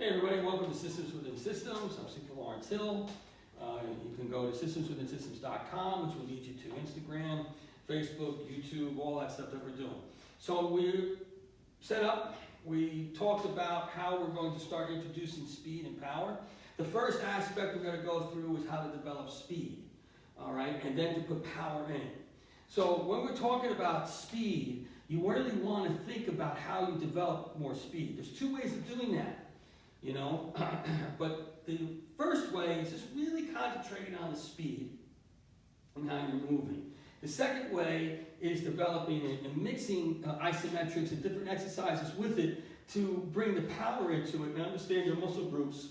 Hey everybody, welcome to Systems Within Systems. I'm Sifu Hill. You can go to systemswithinsystems.com, which will lead you to Instagram, Facebook, YouTube, all that stuff that we're doing. So we set up, we talked about how we're going to start introducing speed and power. The first aspect we're going to go through is how to develop speed, all right, and then to put power in. So when we're talking about speed, you really want to think about how you develop more speed. There's two ways of doing that, you know, but the first way is just really concentrating on the speed and how you're moving. The second way is developing and mixing isometrics and different exercises with it to bring the power into it and understand your muscle groups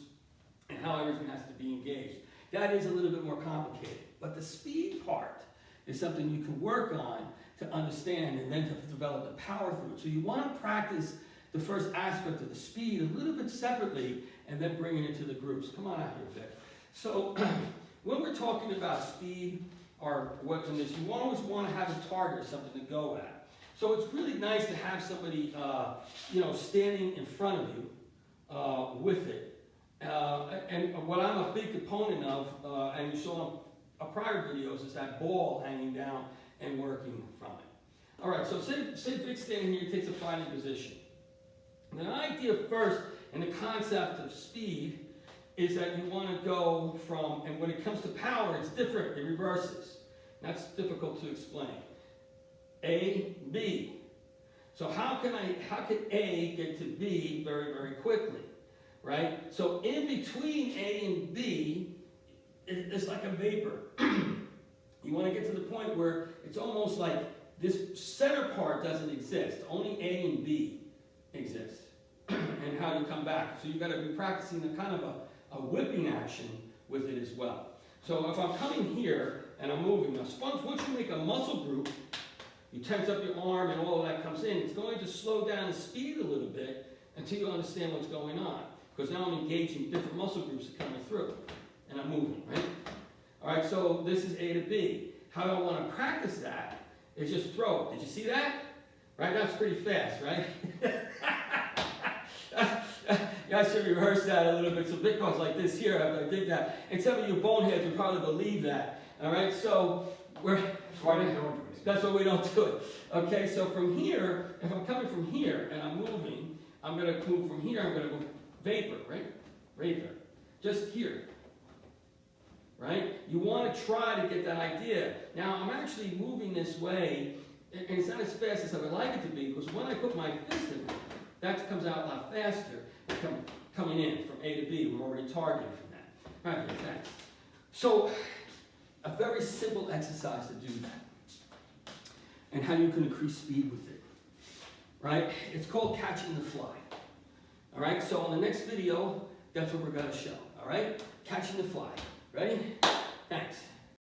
and how everything has to be engaged. That is a little bit more complicated, but the speed part is something you can work on to understand and then to develop the power through it. So you want to practice the first aspect of the speed a little bit separately and then bring it into the groups. Come on out here, Vic. So when we're talking about speed or what in this, you always want to have a target, something to go at. So it's really nice to have somebody, standing in front of you with it. And what I'm a big component of, and you saw in prior videos, is that ball hanging down and working from it. All right, so say Vic's standing here, takes a fighting position. The idea first, and the concept of speed, is that you want to go from, and when it comes to power, it's different, it reverses. That's difficult to explain. A, B. So how can A get to B very, very quickly, right? So in between A and B, it's like a vapor. You want to get to the point where it's almost like this center part doesn't exist. Only A and B exist. And how you come back. So you've got to be practicing a kind of a whipping action with it as well. So if I'm coming here and I'm moving, now once you make a muscle group, you tense up your arm and all of that comes in, it's going to slow down the speed a little bit until you understand what's going on. Because now I'm engaging different muscle groups that are coming through. And I'm moving, right? All right, so this is A to B. How I want to practice that is just throw it. Did you see that? Right, that's pretty fast, right? You guys should rehearse that a little bit. So Vic goes like this here after I did that. And some of you boneheads would probably believe that. All right, so that's why we don't do it. Okay, so from here, if I'm coming from here and I'm moving, I'm going to move from here, I'm going to go vapor, right? Vapor. Just here. Right? You want to try to get that idea. Now, I'm actually moving this way, and it's not as fast as I would like it to be, because when I put my fist in, that comes out a lot faster than coming in from A to B. We're already targeting from that. Right, thanks. So, a very simple exercise to do that, and how you can increase speed with it. Right? It's called catching the fly. All right? So, in the next video, that's what we're going to show. All right? Catching the fly. Ready? Thanks.